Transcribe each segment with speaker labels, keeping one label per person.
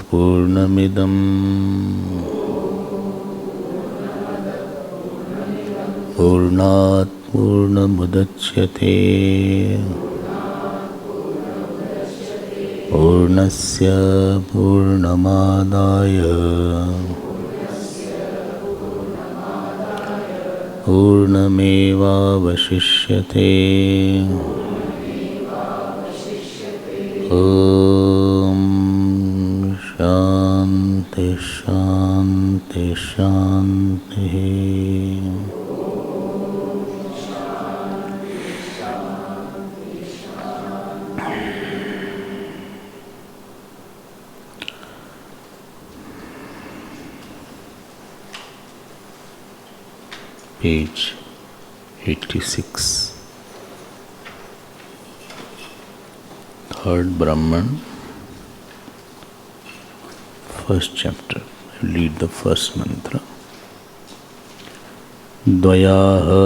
Speaker 1: पूर्णमिदं पूर्णात् पूर्णमुदच्यते पूर्णस्य पूर्णमादाय पूर्णमेवावशिष्यते। ॐ शान्ति शान्ति शान्तिः। Page 86, third Brahman, first chapter. Lead the first mantra. Dvayaha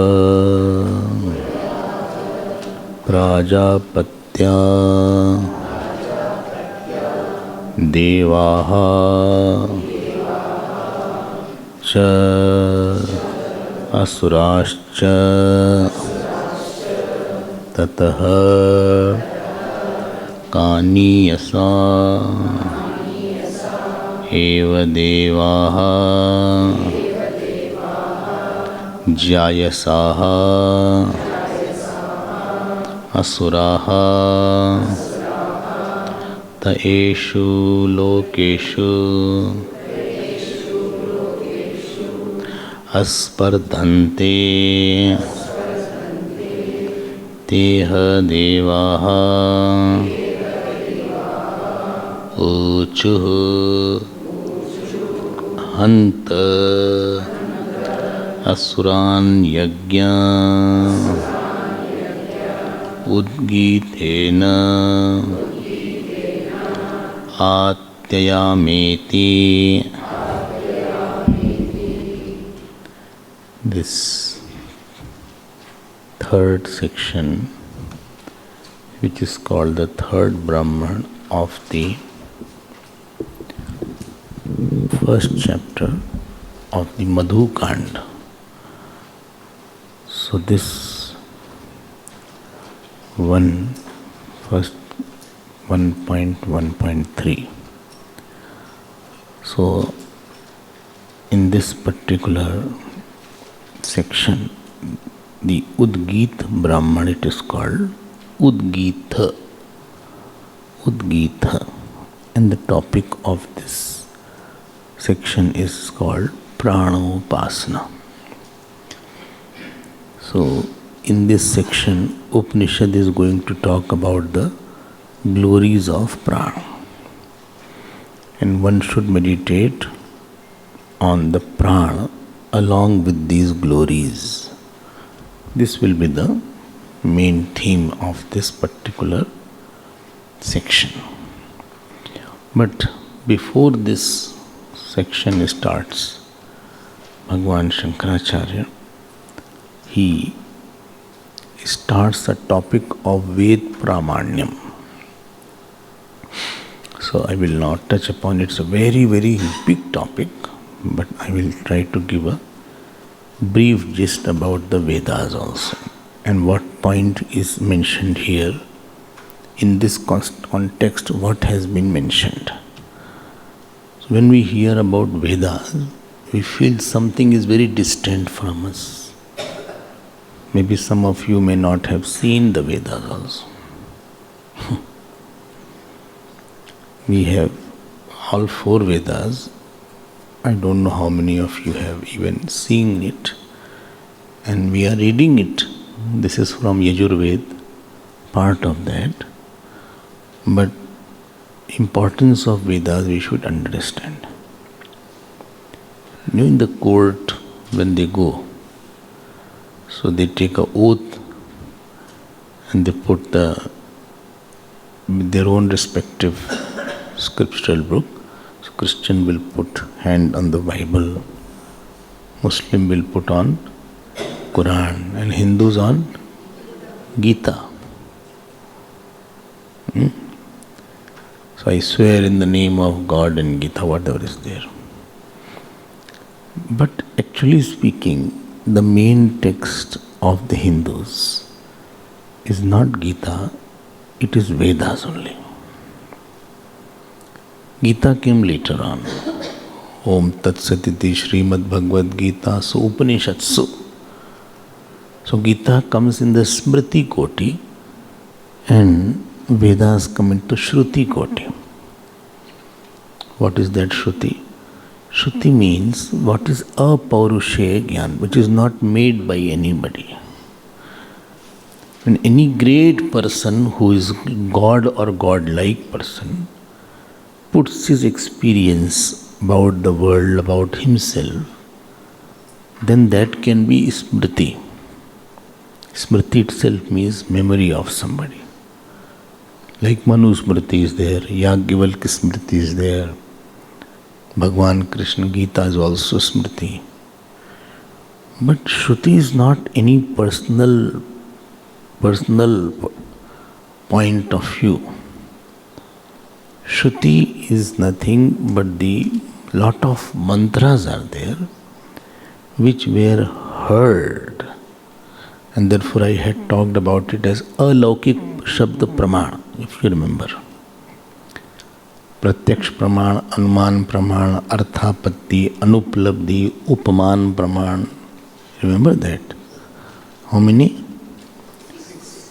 Speaker 1: prajapatya devaha cha असुराश्च ततः कानीयसा एव देवाः जायसाः असुराः त एषु लोकेषु अस्पर्धन्ते तेह देवाः ऊचुः हन्त असुरान् यज्ञ उद्गीतेन आत्ययामेति। This third section, which is called the third Brahman of the first chapter of the Madhu Kanda. So this first 1.1.3. So in this particular section, the Udgita Brahman, it is called Udgita. Udgita. And the topic of this section is called Pranopasana. So in this section, Upanishad is going to talk about the glories of prana. And one should meditate on the prana along with these glories. This will be the main theme of this particular section. But before this section starts, Bhagavan Shankaracharya, he starts the topic of Ved Pramanyam. So I will not touch upon it. It's a very, very big topic, but I will try to give a brief gist about the Vedas also, and what point is mentioned here in this context, what has been mentioned. So when we hear about Vedas, we feel something is very distant from us. Maybe some of you may not have seen the Vedas also. We have all four Vedas. I don't know how many of you have even seen it, and we are reading it. This is from Yajurved, part of that. But importance of Vedas we should understand. You know, in the court when they go, so they take an oath and they put their own respective scriptural book. So Christian will put hand on the Bible, Muslim will put on Quran, and Hindus on Gita. So I swear in the name of God and Gita, whatever is there. But actually speaking, the main text of the Hindus is not Gita, it is Vedas only. Gita came later on. Om Tat Satiti Srimad Bhagavad Gita Su Upanishatsu. So Gita comes in the Smriti Koti and Vedas come into Shruti Koti. What is that Shruti? Shruti means what is apaurusheya jnana, which is not made by anybody. When any great person who is God or God-like person puts his experience about the world, about himself, then that can be Smriti. Smriti itself means memory of somebody. Like Manu Smriti is there, Yagyavalkya Smriti is there, Bhagwan Krishna Gita is also Smriti. But Shruti is not any personal point of view. Shruti is nothing but the lot of mantras are there which were heard, and therefore I had talked about it as alaukik shabda pramana, if you remember. Pratyaksh praman, anuman praman, arthapatti, anuplabdhi, upaman praman. Remember that? How many?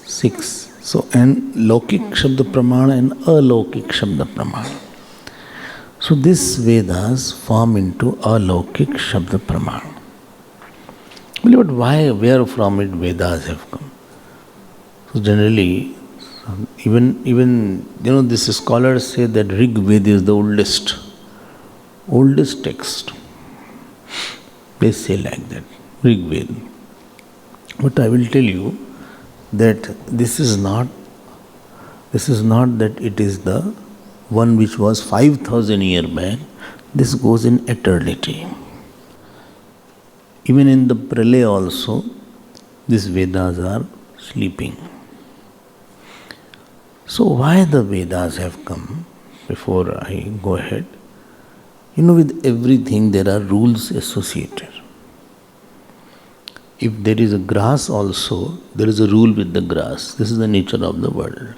Speaker 1: 6. So, and Laukik Shabda Pramana and Alaukik Shabda Pramana. So, this Vedas form into Alaukik Shabda Pramana. But why, where from it Vedas have come? So, generally, even these scholars say that Rig Veda is the oldest text. They say like that, Rig Veda. But I will tell you that this is not that it is the one which was 5,000 years back. This goes in eternity. Even in the Pralaya also, these Vedas are sleeping. So why the Vedas have come? Before I go ahead, with everything there are rules associated. If there is a grass also, there is a rule with the grass. This is the nature of the world.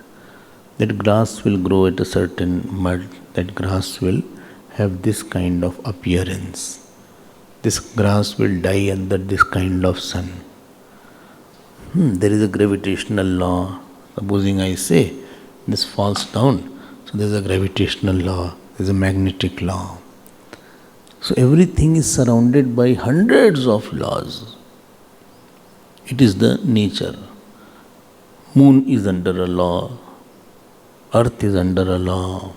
Speaker 1: That grass will grow at a certain mud. That grass will have this kind of appearance. This grass will die under this kind of sun. There is a gravitational law. Supposing I say, this falls down. So there is a gravitational law. There is a magnetic law. So everything is surrounded by hundreds of laws. It is the nature. Moon is under a law. Earth is under a law.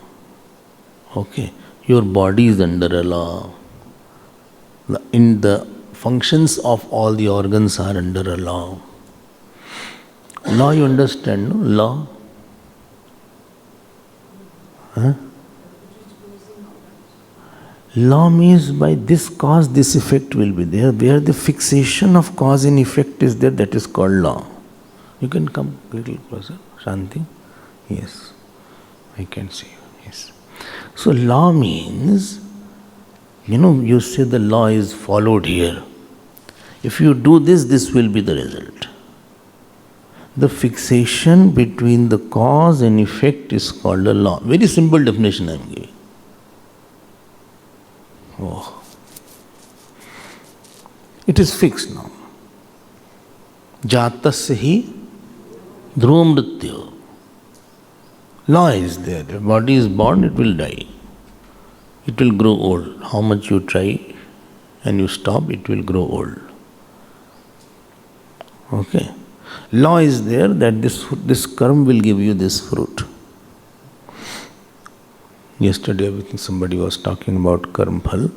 Speaker 1: Okay. Your body is under a law. In the functions of all the organs are under a law. Law, you understand, no? Law? Huh? Law means by this cause, this effect will be there. Where the fixation of cause and effect is there, that is called law. You can come a little closer. Shanti? Yes. I can see you. Yes. So law means, you say the law is followed here. If you do this, this will be the result. The fixation between the cause and effect is called a law. Very simple definition I am giving. Oh. It is fixed now. Jatasya hi dhruva mrityu. Law is there. The body is born, it will die. It will grow old. How much you try and you stop, it will grow old. Okay. Law is there that this karma will give you this fruit. Yesterday, I think somebody was talking about karma phal.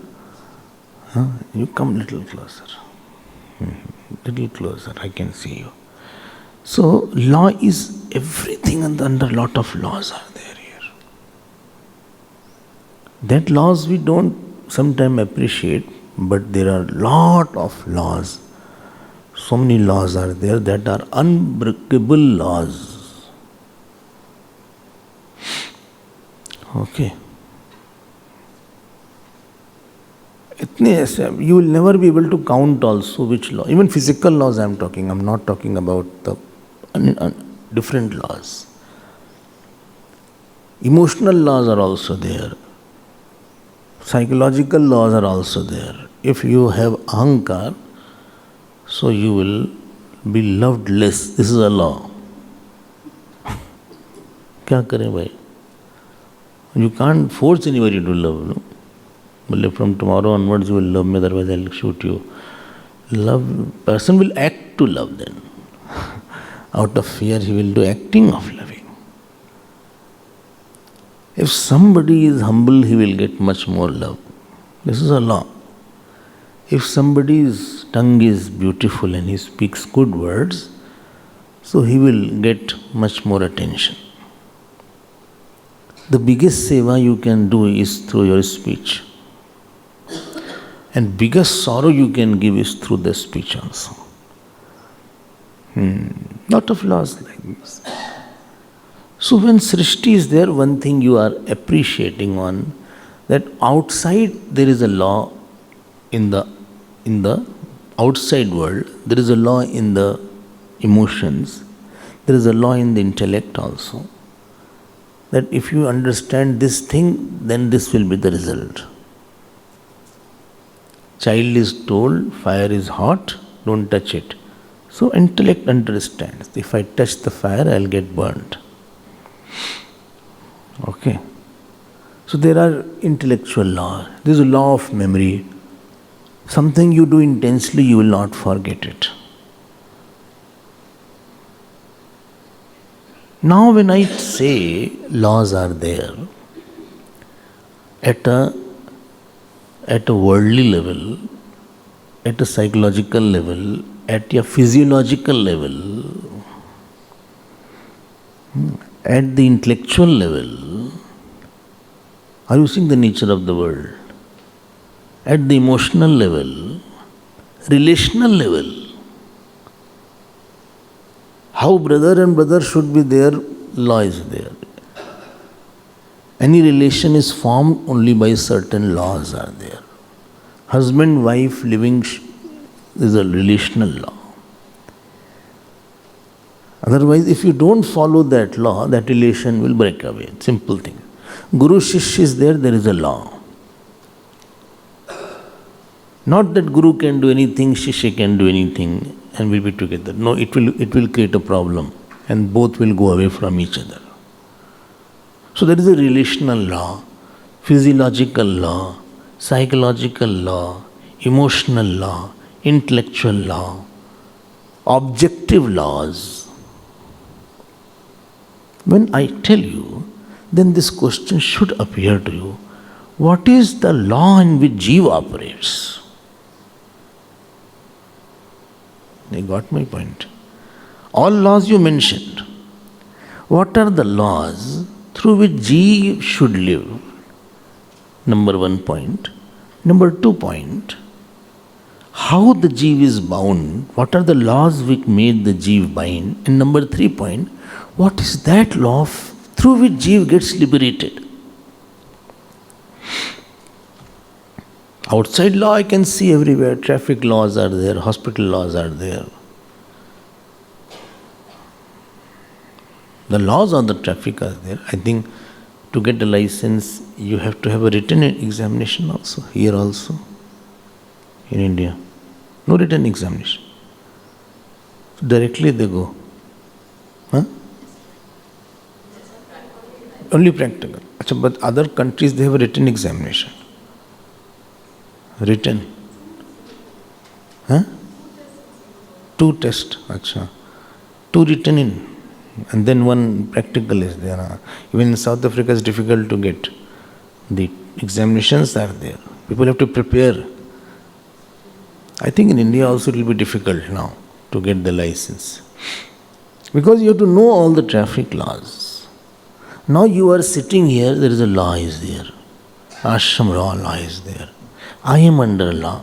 Speaker 1: You come little closer. Little closer, I can see you. So, law is everything, and under a lot of laws are there here. That laws we don't sometimes appreciate, but there are lot of laws. So many laws are there that are unbreakable laws. Okay. इतने ऐसे you will never be able to count also which law. Even physical laws I am talking. I am not talking about the different laws. Emotional laws are also there. Psychological laws are also there. If you have ahankar, so you will be loved less. This is a law. क्या करें भाई? You can't force anybody to love. No? But from tomorrow onwards you will love me, otherwise I will shoot you. Love, person will act to love then. Out of fear he will do acting of loving. If somebody is humble, he will get much more love. This is a law. If somebody's tongue is beautiful and he speaks good words, so he will get much more attention. The biggest seva you can do is through your speech. And biggest sorrow you can give is through the speech also. Lot of laws like this. So when Srishti is there, one thing you are appreciating on, that outside there is a law in the outside world, there is a law in the emotions, there is a law in the intellect also. That if you understand this thing, then this will be the result. Child is told, fire is hot, don't touch it. So intellect understands, if I touch the fire, I'll get burnt. Okay. So there are intellectual laws. There is a law of memory. Something you do intensely, you will not forget it. Now when I say laws are there, at a worldly level, at a psychological level, at a physiological level, at the intellectual level, are you seeing the nature of the world? At the emotional level, relational level, how brother and brother should be there, law is there. Any relation is formed only by certain laws are there. Husband, wife, living is a relational law. Otherwise, if you don't follow that law, that relation will break away. Simple thing. Guru Shishya is there, there is a law. Not that Guru can do anything, Shishya can do anything and we'll be together. No, it will create a problem and both will go away from each other. So there is a relational law, physiological law, psychological law, emotional law, intellectual law, objective laws. When I tell you, then this question should appear to you. What is the law in which Jiva operates? You got my point? All laws you mentioned. What are the laws through which Jiva should live? Number 1 point. Number 2 point. How the Jiva is bound? What are the laws which made the Jiva bind? And number 3 point. What is that law through which Jiva gets liberated? Outside law I can see everywhere. Traffic laws are there, hospital laws are there. The laws on the traffic are there. I think to get a license, you have to have a written examination also, here also, in India. No written examination. Directly they go. Huh? Only practical. But other countries, they have a written examination. Written. Huh? 2 tests. Achha. 2 written in. And then 1 practical is there. Even in South Africa, it's difficult to get. The examinations are there. People have to prepare. I think in India also it will be difficult now to get the license. Because you have to know all the traffic laws. Now you are sitting here, there is a law is there. Ashram law is there. I am under law.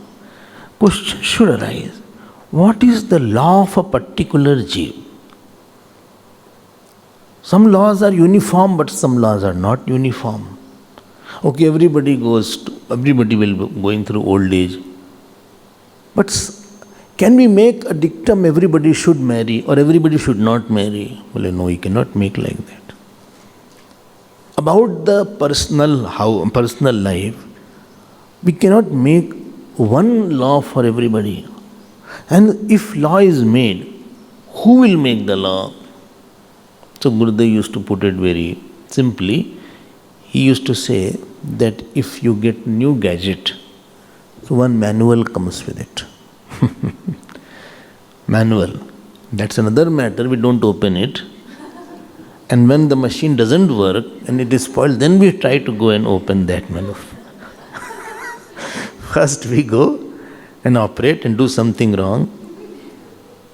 Speaker 1: Question should arise. What is the law of a particular Jiva? Some laws are uniform, but some laws are not uniform. Okay, everybody will be going through old age. But can we make a dictum everybody should marry or everybody should not marry? Well, no, you cannot make like that. About the personal life, we cannot make one law for everybody. And if law is made, who will make the law? So Gurudev used to put it very simply. He used to say that if you get new gadget, so one manual comes with it. Manual. That's another matter. We don't open it. And when the machine doesn't work and it is spoiled, then we try to go and open that manual. First we go and operate and do something wrong.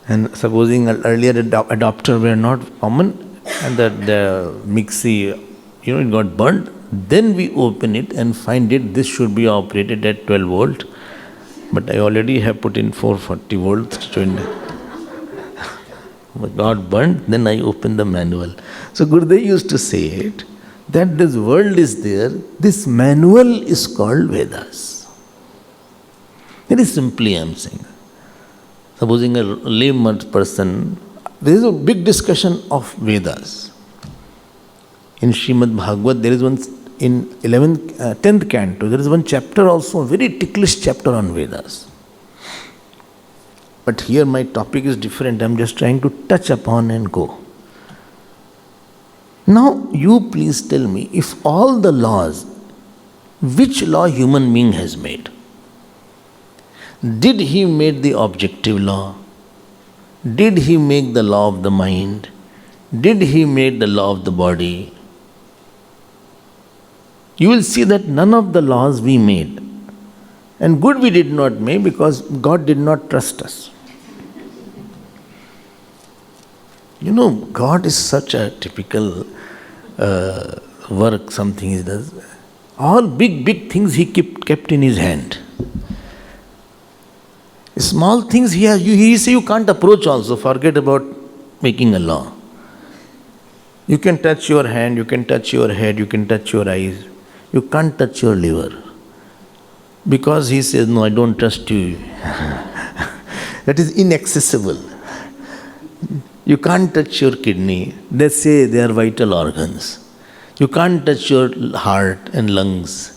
Speaker 1: And supposing earlier adapter were not common and the mixie, it got burnt, then we open it and find it, this should be operated at 12 volt. But I already have put in 440 volts. Got burnt, then I open the manual. So Gurudev used to say it, that this world is there, this manual is called Vedas. Very simply I am saying. Supposing a layman person, there is a big discussion of Vedas. In Srimad Bhagavad, there is one, in 10th canto, there is one chapter also, a very ticklish chapter on Vedas. But here my topic is different. I am just trying to touch upon and go. Now, you please tell me, if all the laws, which law human being has made? Did he make the objective law? Did he make the law of the mind? Did he make the law of the body? You will see that none of the laws we made. And good we did not make because God did not trust us. God is such a typical work, something he does. All big things he kept in his hand. Small things he say you can't approach also, forget about making a law. You can touch your hand, you can touch your head, you can touch your eyes. You can't touch your liver. Because he says, no, I don't trust you. That is inaccessible. You can't touch your kidney. They say they are vital organs. You can't touch your heart and lungs.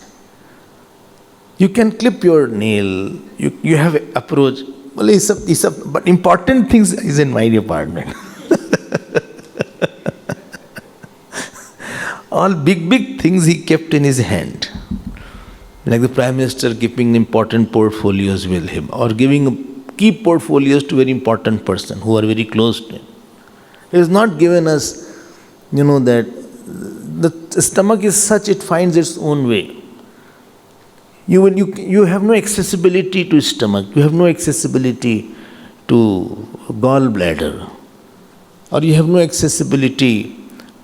Speaker 1: You can clip your nail. You have approach. Well, but important things is in my department. All big things he kept in his hand. Like the Prime Minister keeping important portfolios with him or giving key portfolios to very important person who are very close to him. He has not given us, that the stomach is such it finds its own way. You have no accessibility to stomach. You have no accessibility to gallbladder. Or you have no accessibility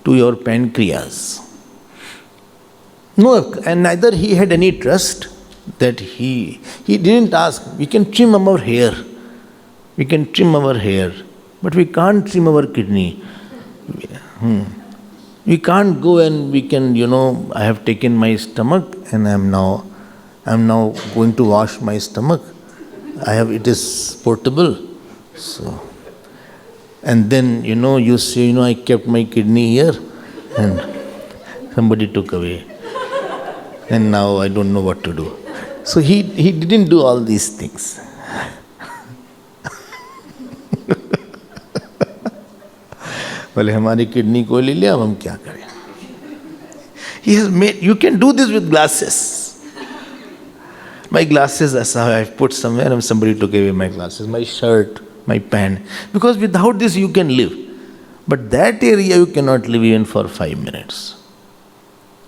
Speaker 1: to your pancreas. No, and neither he had any trust that he didn't ask, we can trim our hair. We can trim our hair. But we can't trim our kidney. We can't go and we can, I have taken my stomach and I'm now going to wash my stomach. It is portable. So, and then, you say, I kept my kidney here and somebody took away. And now I don't know what to do. So he didn't do all these things. बोले हमारी kidney को ले लिया अब हम क्या करें? He has made, you can do this with glasses. My glasses, I've put somewhere and somebody took away my glasses, my shirt, my pant. Because without this you can live. But that area you cannot live even for 5 minutes.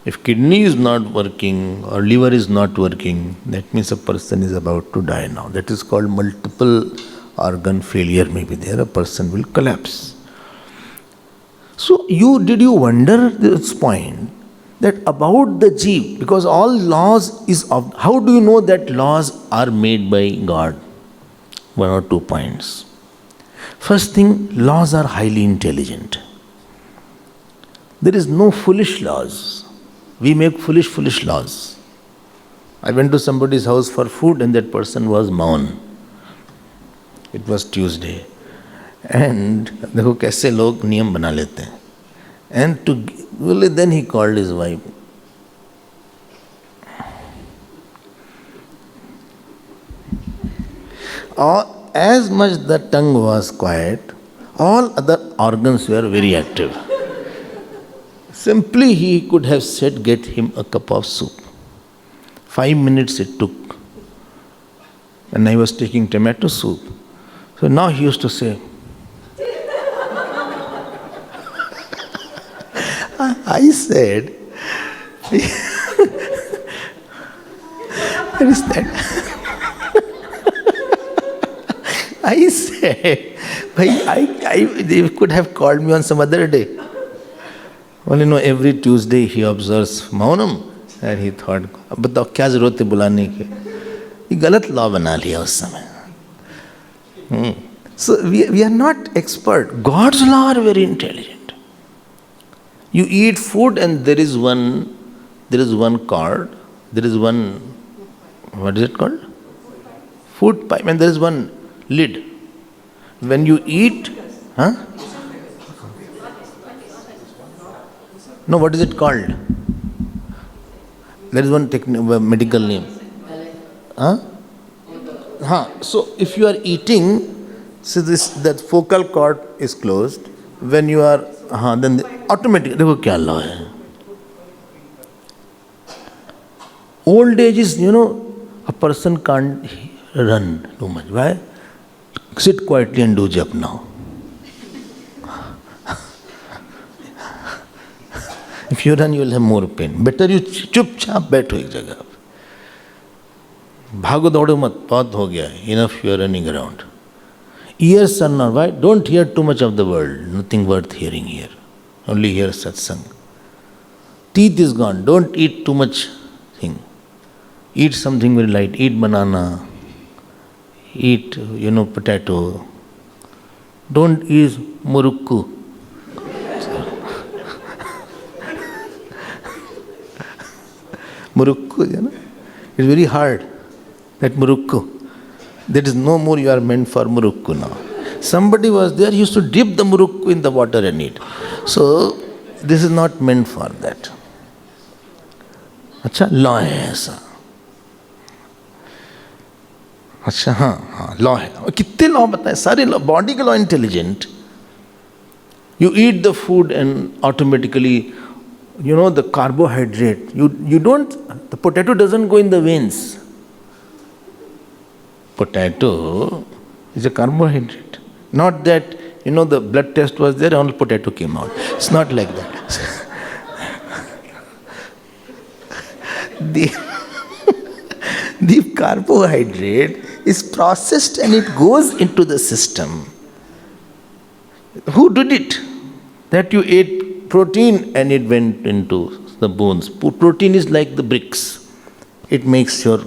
Speaker 1: If kidney is not working or liver is not working, that means a person is about to die now. That is called multiple organ failure may be there. A person will collapse. So did you wonder this point that about the jeev, because all laws is of, how do you know that laws are made by God? 1 or 2 points. First thing, laws are highly intelligent. There is no foolish laws. We make foolish laws. I went to somebody's house for food and that person was maun. It was Tuesday. And देखो कैसे लोग नियम बना लेते हैं. And then he called his wife. As much the tongue was quiet, all other organs were very active. Simply he could have said, get him a cup of soup. 5 minutes it took. And I was taking tomato soup. So now he used to say, I said, what is that? I said, they could have called me on some other day. Well, every Tuesday he observes Maunam. And he thought, बताओ क्या जरूरत है बुलाने की? ये गलत law बना लिया उस समय. So we are not expert. God's law are very intelligent. You eat food and there is one cord, there is one, what is it called? Food pipe, and there is one lid. When you eat, No, what is it called? There is one medical name. So if you are eating, so that focal cord is closed. When you are, then automatically, देखो क्या law है. Old age is, a person can't run too much. Why? Sit quietly and do jap now. If you run, you will have more pain. Better you चुपचाप बैठो एक जगह. भागो दौड़ो मत, बहुत हो गया. Enough you are running around. Ears are not, why? Don't hear too much of the world. Nothing worth hearing here. Only hear satsang. Teeth is gone. Don't eat too much thing. Eat something very light. Eat banana. Eat, potato. Don't eat murukku. Murukku, it's very hard. That murukku. There is no more you are meant for murukku now. Somebody was there, he used to dip the murukku in the water and eat. So, this is not meant for that. अच्छा, law है ऐसा. अच्छा, हाँ, law है. और कितने law बताएं? सारे law, body के law intelligent. You eat the food and automatically, the carbohydrate. You don't, the potato doesn't go in the veins. Potato is a carbohydrate. Not that, the blood test was there, only potato came out. It's not like that. The carbohydrate is processed and it goes into the system. Who did it? That you ate protein and it went into the bones. Protein is like the bricks. It makes your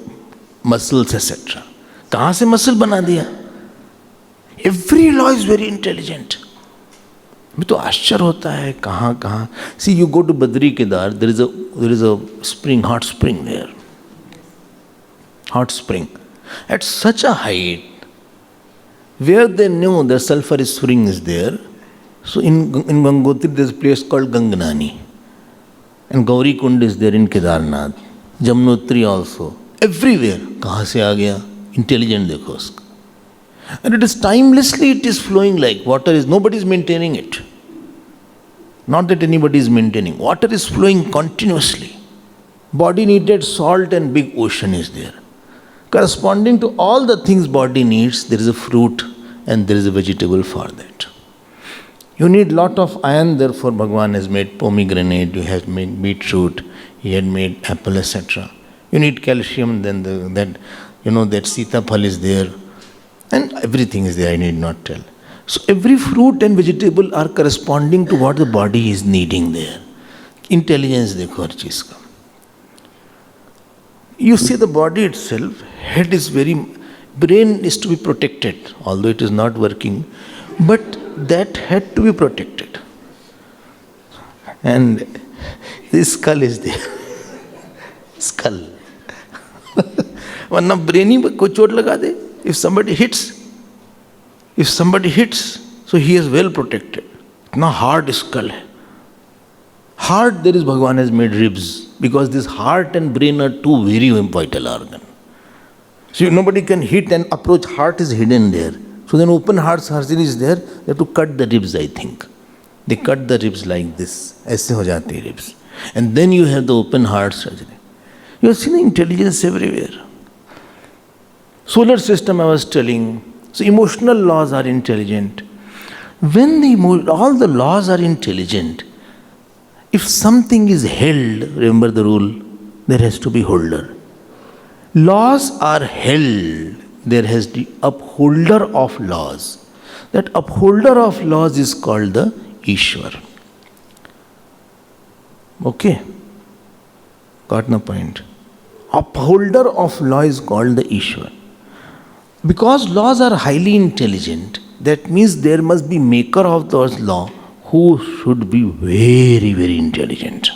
Speaker 1: muscles, etc. कहाँ से muscle बना दिया? Every law is very intelligent. अभी तो आश्चर्य होता है कहाँ. See, you go to Badri Kedar, there is a spring, hot spring there. Hot spring. At such a height, where they know the sulfur spring is there. So in Gangotri there is a place called Ganganani. And Gauri Kund is there in Kedarnath. Jamnotri also. Everywhere. कहाँ से आ गया? Intelligent देखो उसका. And it is timelessly, it is flowing like water is, nobody is maintaining it. Not that anybody is maintaining. Water is flowing continuously. Body needed salt and big ocean is there. Corresponding to all the things body needs, there is a fruit and there is a vegetable for that. You need lot of iron, therefore Bhagavan has made pomegranate, you have made beetroot, he had made apple, etc. You need calcium, then that sitaphal is there. And everything is there, I need not tell. So every fruit and vegetable are corresponding to what the body is needing there. Intelligence देखो हर चीज का. You see the body itself, head is brain is to be protected, although it is not working, but that had to be protected. And the skull is there. skull. वरना brain ही कोई चोट लगा दे. If somebody hits, so he is well protected. इतना hard skull है. Heart, there is Bhagavan has made ribs, because this heart and brain are two very vital organs. So nobody can hit and approach. Heart is hidden there. So then open heart surgery is there. They have to cut the ribs, I think. They cut the ribs like this. ऐसे हो जाते हैं ribs. And then you have the open heart surgery. You are seeing intelligence everywhere. Solar system I was telling. So emotional laws are intelligent. When all the laws are intelligent, if something is held, remember the rule, there has to be holder. Laws are held, there has the upholder of laws. That upholder of laws is called the Ishwar. Okay? Got the point? Upholder of law is called the Ishwar. Because laws are highly intelligent, that means there must be maker of those law who should be very, very intelligent.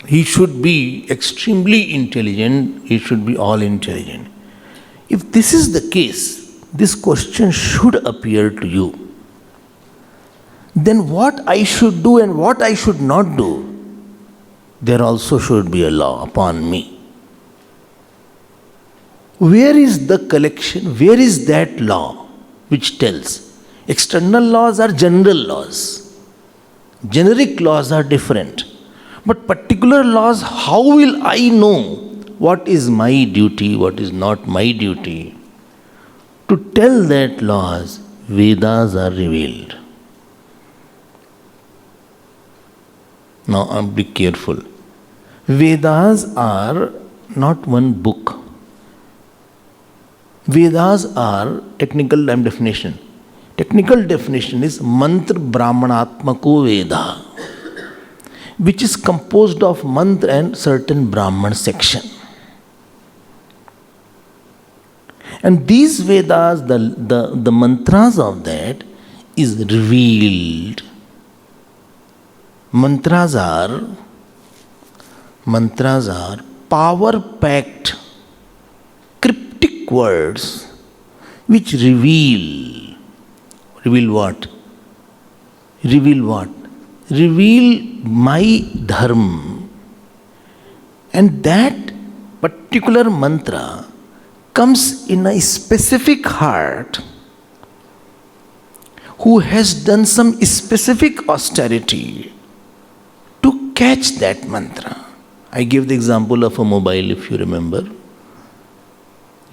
Speaker 1: He should be extremely intelligent, he should be all intelligent. If this is the case, this question should appear to you. Then what I should do and what I should not do, there also should be a law upon me. Where is the collection? Where is that law which tells? External laws are general laws. Generic laws are different. But particular laws, how will I know what is my duty, what is not my duty? To tell that laws, Vedas are revealed. Now be careful. Vedas are not one book. Vedas are technical definition. Technical definition is mantra brahmanatmako Veda, which is composed of mantra and certain Brahman section. And these Vedas, the mantras of that is revealed. Mantras are power-packed, cryptic words which reveal what? Reveal my dharma. And that particular mantra comes in a specific heart who has done some specific austerity to catch that mantra. I gave the example of a mobile, if you remember.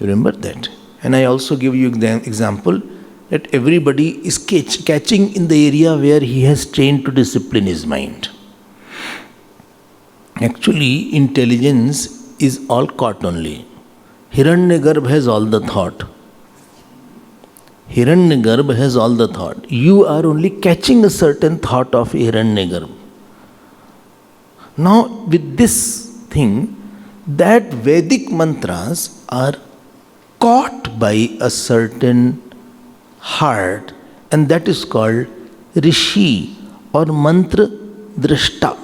Speaker 1: You remember that? And I also give you the example that everybody is catching in the area where he has trained to discipline his mind. Actually, intelligence is all caught only. Hiranyagarbha has all the thought. Hiranyagarbha has all the thought. You are only catching a certain thought of Hiranyagarbha. Now, with this thing, that Vedic mantras are caught by a certain heart, and that is called Rishi or Mantra Drashta.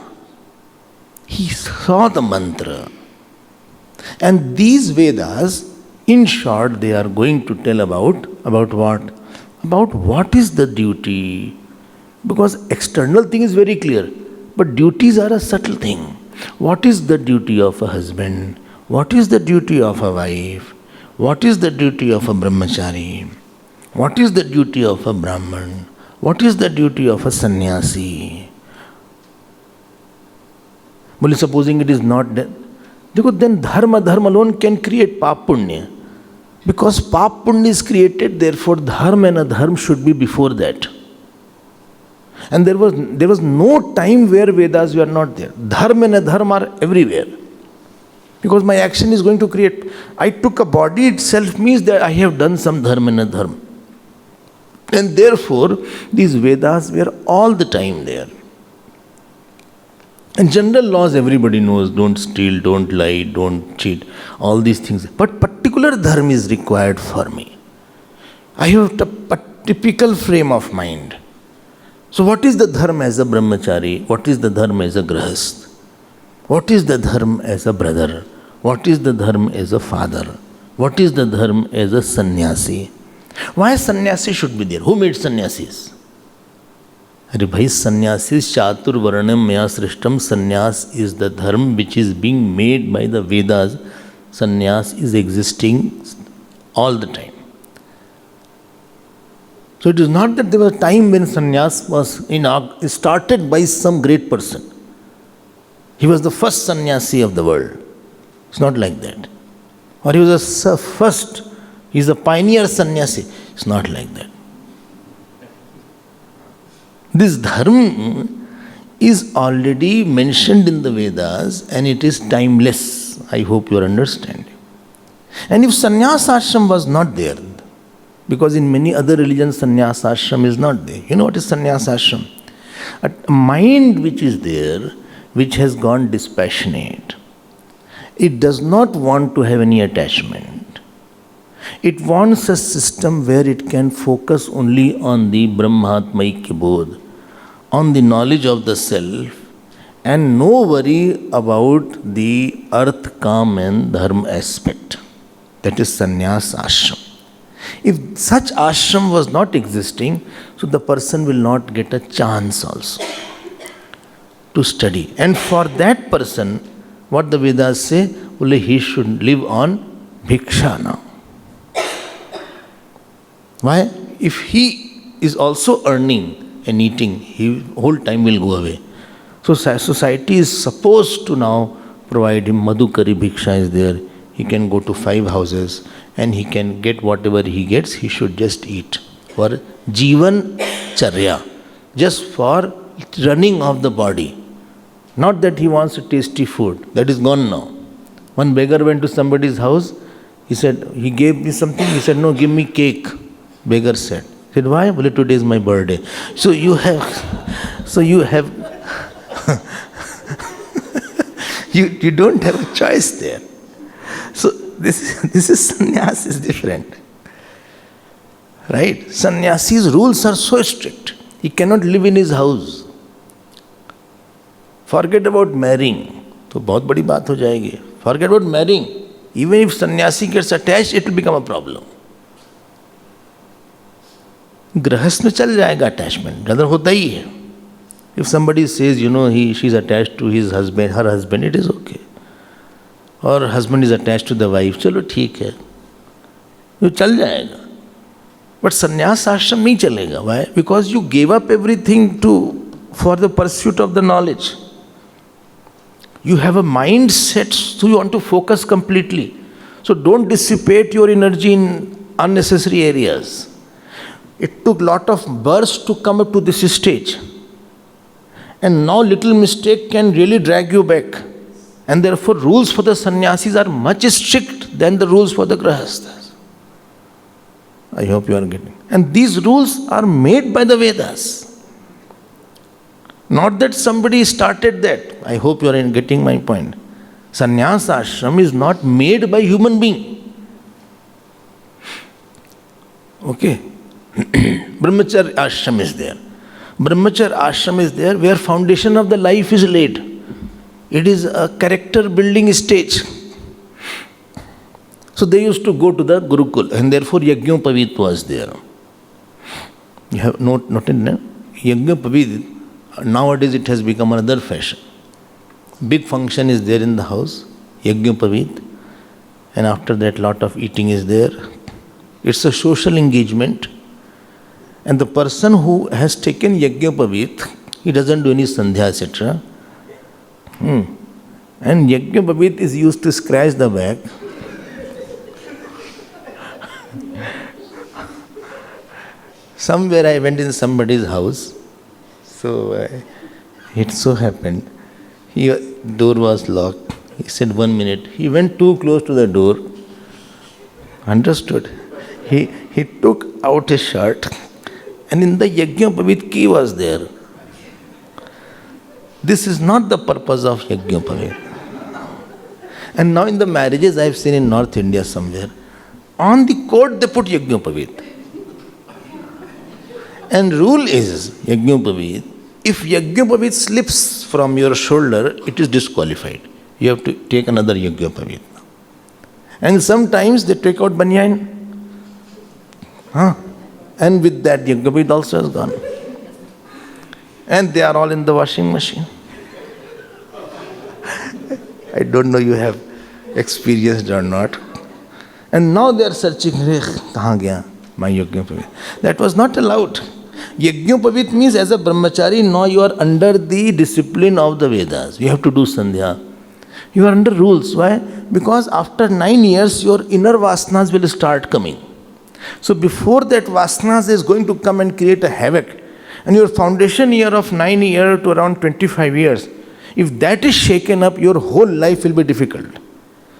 Speaker 1: He saw the mantra. And these Vedas, in short, they are going to tell about what? About what is the duty. Because external thing is very clear, but duties are a subtle thing. What is the duty of a husband? What is the duty of a wife? What is the duty of a brahmachari? What is the duty of a Brahman? What is the duty of a sannyasi? Well, supposing it is not that, then dharma alone can create pap punya. Because pap punya is created, therefore dharma and adharma should be before that. And there was no time where Vedas were not there. Dharma and adharma are everywhere. Because my action is going to create. I took a body itself means that I have done some dharma and adharma. And therefore, these Vedas were all the time there. And general laws everybody knows, don't steal, don't lie, don't cheat, all these things. But particular dharma is required for me. I have a typical frame of mind. So what is the dharma as a brahmachari? What is the dharma as a grahast? What is the dharma as a brother? What is the dharma as a father? What is the dharma as a sannyasi? Why sannyasi should be there? Who made sannyasis? Arey bhai, sannyasis chatur varnam maya srishtam. Sannyas is the dharma which is being made by the Vedas. Sannyas is existing all the time. So it is not that there was a time when sannyas was started by some great person. He was the first sannyasi of the world. It's not like that. Or he was the first, he is a pioneer sannyasi. It's not like that. This dharma is already mentioned in the Vedas and it is timeless. I hope you are understanding. And if sannyas ashram was not there, because in many other religions sannyas ashram is not there. You know what is sannyas ashram? A mind which is there, which has gone dispassionate. It does not want to have any attachment. It wants a system where it can focus only on the Brahmatmaikya Bodh, on the knowledge of the self, and no worry about the earth, kam and dharma aspect. That is sannyas ashram. If such ashram was not existing, so the person will not get a chance also to study. And for that person, what the Vedas say, only he should live on bhiksha now. Why? If he is also earning and eating, he whole time will go away. So society is supposed to now provide him madhukari bhiksha is there. He can go to 5 houses and he can get whatever he gets, he should just eat. For Jivan Charya, just for running of the body. Not that he wants a tasty food, that is gone now. One beggar went to somebody's house, he said, he gave me something, he said, no, give me cake. Beggar said. He said, why? Well, today is my birthday. So you have, you don't have a choice there. So this is sannyas is different. Right? Sannyasi's rules are so strict. He cannot live in his house. Forget about marrying. तो बहुत बड़ी बात हो जाएगी. Forget about marrying. Even if sannyasi gets attached, it will become a problem. गृहस्थ में चल जाएगा attachment. अदर होता ही है. If somebody says, she is attached to his husband, her husband, it is okay. Or husband is attached to the wife, चलो ठीक है. ये चल जाएगा. But sannyas ashram नहीं चलेगा. Why? Because you gave up everything for the pursuit of the knowledge. You have a mind set, so you want to focus completely. So don't dissipate your energy in unnecessary areas. It took lot of births to come up to this stage. And now little mistake can really drag you back. And therefore rules for the sannyasis are much strict than the rules for the grahasthas. I hope you are getting. And these rules are made by the Vedas. Not that somebody started that. I hope you are getting my point. Sannyas ashram is not made by human being. Okay. Brahmacharya ashram is there. Brahmacharya ashram is there where foundation of the life is laid. It is a character building stage. So they used to go to the Gurukul and therefore Yajñopavit was there. You have noted, no? Yajñopavit, nowadays it has become another fashion. Big function is there in the house, Yajñopavit, and after that lot of eating is there. It's a social engagement. And the person who has taken Yajñopavit, he doesn't do any sandhya, etc. And Yajñopavit is used to scratch the back. Somewhere I went in somebody's house. So it so happened, door was locked. He said, 1 minute. He went too close to the door. Understood? He took out his shirt and in the Yajñopavit key was there. This is not the purpose of Yajñopavit. And now in the marriages I have seen in North India somewhere, on the court they put Yajñopavit. And rule is, Yajñopavit, If Yajñopavit slips from your shoulder, it is disqualified. You have to take another Yajñopavit. And sometimes they take out banyan. And with that, Yajñopavit also has gone. And they are all in the washing machine. I don't know you have experienced or not. And now they are searching, kahan gaya my Yajñopavit? That was not allowed. Yajñopavit means as a brahmachari, now you are under the discipline of the Vedas. You have to do sandhya. You are under rules. Why? Because after 9 years, your inner vasanas will start coming. So before that vasanas is going to come and create a havoc, and your foundation year of 9 years to around 25 years, if that is shaken up, your whole life will be difficult.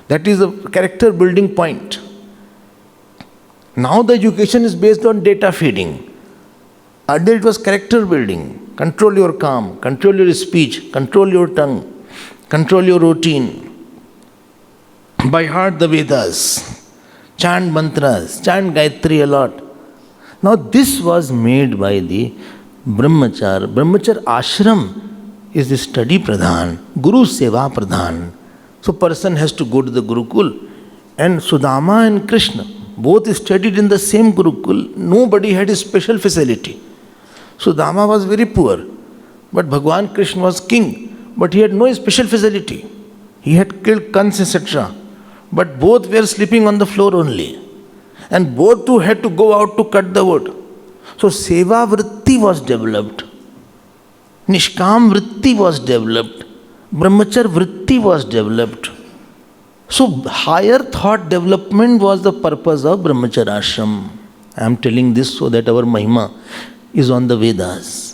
Speaker 1: That is a character building point. Now the education is based on data feeding. Earlier it was character building. Control your calm, control your speech, control your tongue, control your routine. By heart the Vedas, chant mantras, chant Gayatri a lot. Now this was made by the Brahmachar. Brahmachar ashram is the study pradhan, Guru seva pradhan. So person has to go to the Gurukul. And Sudama and Krishna both studied in the same Gurukul. Nobody had a special facility. Sudama was very poor, but Bhagwan Krishna was king, but he had no special facility. He had killed Kans, etc. But both were sleeping on the floor only. And both too had to go out to cut the wood. So Seva Vritti was developed. Nishkam Vritti was developed. Brahmachar Vritti was developed. So higher thought development was the purpose of Brahmachar Ashram. I am telling this so that our Mahima is on the Vedas.